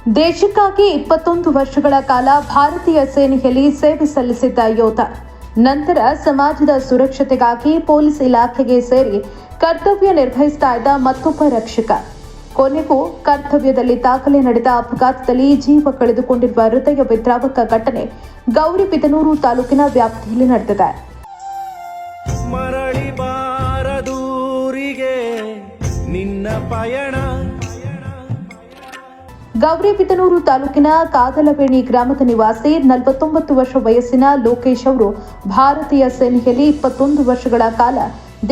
ದೇಶಕ್ಕಾಗಿ 21 ವರ್ಷಗಳ ಕಾಲ ಭಾರತೀಯ ಸೇನೆಯಲ್ಲಿ ಸೇವೆ ಸಲ್ಲಿಸಿದ್ದ ಯೋಧ. ನಂತರ ಸಮಾಜದ ಸುರಕ್ಷತೆಗಾಗಿ ಪೊಲೀಸ್ ಇಲಾಖೆಗೆ ಸೇರಿ ಕರ್ತವ್ಯ ನಿರ್ವಹಿಸ್ತಾ ಇದ್ದ ಮತ್ತೊಬ್ಬ ರಕ್ಷಕ. ಕೊನೆಗೂ ಕರ್ತವ್ಯದಲ್ಲಿ ದಾಖಲೆ ನಡೆದ ಅಪಘಾತದಲ್ಲಿ ಜೀವ ಕಳೆದುಕೊಂಡಿರುವ ಹೃದಯ ವಿದ್ರಾವಕ ಘಟನೆ ಗೌರಿಬಿದನೂರು ತಾಲೂಕಿನ ವ್ಯಾಪ್ತಿಯಲ್ಲಿ ನಡೆದಿದೆ. ಮರಳಿ ಬಾರದೂರಿಗೆ ನಿನ್ನ ಪಯಣ. ಗೌರಿಬಿದನೂರು ತಾಲೂಕಿನ ಕಾದಲವೇಣಿ ಗ್ರಾಮದ ನಿವಾಸಿ 49 ವರ್ಷ ವಯಸ್ಸಿನ ಲೋಕೇಶ್ ಅವರು ಭಾರತೀಯ ಸೇನೆಯಲ್ಲಿ 21 ವರ್ಷಗಳ ಕಾಲ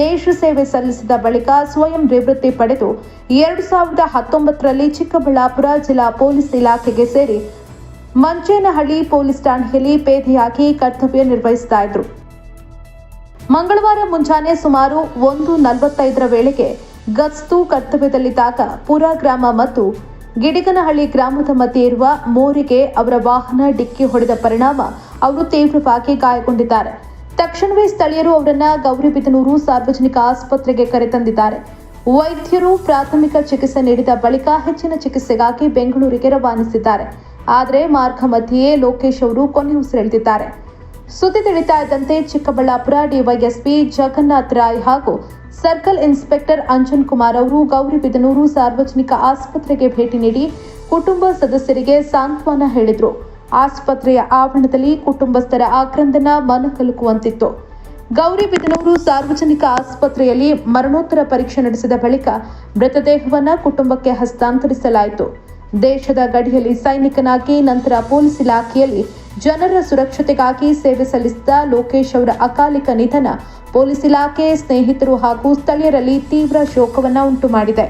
ದೇಶ ಸೇವೆ ಸಲ್ಲಿಸಿದ ಬಳಿಕ ಸ್ವಯಂ ನಿವೃತ್ತಿ ಪಡೆದು 2019ರಲ್ಲಿ ಚಿಕ್ಕಬಳ್ಳಾಪುರ ಜಿಲ್ಲಾ ಪೊಲೀಸ್ ಇಲಾಖೆಗೆ ಸೇರಿ ಮಂಚೇನಹಳ್ಳಿ ಪೊಲೀಸ್ ಠಾಣೆಯಲ್ಲಿ ಪೇದೆಯಾಗಿ ಕರ್ತವ್ಯ ನಿರ್ವಹಿಸ್ತಾ ಇದ್ರು. ಮಂಗಳವಾರ ಮುಂಜಾನೆ ಸುಮಾರು 1:45ರ ವೇಳೆಗೆ ಗಸ್ತು ಕರ್ತವ್ಯದಲ್ಲಿದ್ದಾಗ ಪುರ ಗ್ರಾಮ ಮತ್ತು ಗಿಡಿಗನಹಳ್ಳಿ ಗ್ರಾಮದ ಮಧ್ಯೆ ಇರುವ ಮೋರಿಗೆ ಅವರ ವಾಹನ ಡಿಕ್ಕಿ ಹೊಡೆದ ಪರಿಣಾಮ ಅವರು ತೀವ್ರವಾಗಿ ಗಾಯಗೊಂಡಿದ್ದಾರೆ. ತಕ್ಷಣವೇ ಸ್ಥಳೀಯರು ಅವರನ್ನ ಗೌರಿಬಿದನೂರು ಸಾರ್ವಜನಿಕ ಆಸ್ಪತ್ರೆಗೆ ಕರೆತಂದಿದ್ದಾರೆ. ವೈದ್ಯರು ಪ್ರಾಥಮಿಕ ಚಿಕಿತ್ಸೆ ನೀಡಿದ ಬಳಿಕ ಹೆಚ್ಚಿನ ಚಿಕಿತ್ಸೆಗಾಗಿ ಬೆಂಗಳೂರಿಗೆ ರವಾನಿಸಿದ್ದಾರೆ. ಆದರೆ ಮಾರ್ಗ ಮಧ್ಯೆಯೇ ಲೋಕೇಶ್ ಅವರು ಕೊನೆಯುಸಿರೆಳೆದಿದ್ದಾರೆ. ಸುದ್ದಿ ತಿಳಿತಾ ಇದ್ದಂತೆ ಚಿಕ್ಕಬಳ್ಳಾಪುರ ಡಿವೈಎಸ್ಪಿ ಜಗನ್ನಾಥ್ ರಾಯ್ ಹಾಗೂ ಸರ್ಕಲ್ ಇನ್ಸ್ಪೆಕ್ಟರ್ ಅಂಜನ್ ಕುಮಾರ್ ಅವರು ಗೌರಿಬಿದನೂರು ಸಾರ್ವಜನಿಕ ಆಸ್ಪತ್ರೆಗೆ ಭೇಟಿ ನೀಡಿ ಕುಟುಂಬ ಸದಸ್ಯರಿಗೆ ಸಾಂತ್ವನ ಹೇಳಿದರು. ಆಸ್ಪತ್ರೆಯ ಆವರಣದಲ್ಲಿ ಕುಟುಂಬಸ್ಥರ ಆಕ್ರಂದನ ಮನಕಲುಕುವಂತಿತ್ತು. ಗೌರಿಬಿದನೂರು ಸಾರ್ವಜನಿಕ ಆಸ್ಪತ್ರೆಯಲ್ಲಿ ಮರಣೋತ್ತರ ಪರೀಕ್ಷೆ ನಡೆಸಿದ ಬಳಿಕ ಮೃತದೇಹವನ್ನು ಕುಟುಂಬಕ್ಕೆ ಹಸ್ತಾಂತರಿಸಲಾಯಿತು. ದೇಶದ ಗಡಿಯಲ್ಲಿ ಸೈನಿಕನಾಗಿ ನಂತರ ಪೊಲೀಸ್ ಇಲಾಖೆಯಲ್ಲಿ ಜನರ ಸುರಕ್ಷತೆಗಾಗಿ ಸೇವೆ ಸಲ್ಲಿಸಿದ ಲೋಕೇಶ್ ಅವರ ಅಕಾಲಿಕ ನಿಧನ ಪೊಲೀಸ್ ಇಲಾಖೆ, ಸ್ನೇಹಿತರು ಹಾಗೂ ಸ್ಥಳೀಯರಲ್ಲಿ ತೀವ್ರ ಶೋಕವನ್ನು ಉಂಟು ಮಾಡಿದೆ.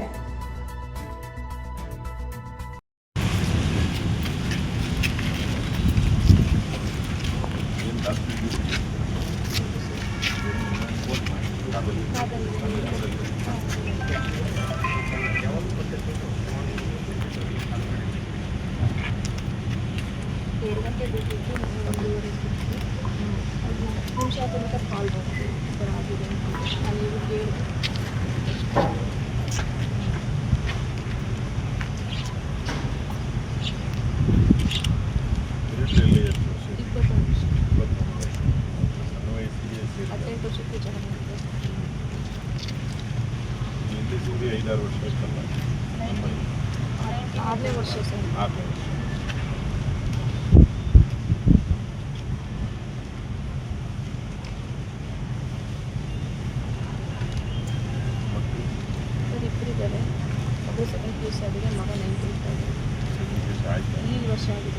ಮಗ 9 ವರ್ಷ ಆಗಿದೆ. ಈ ವರ್ಷ ಆಗಿದೆ.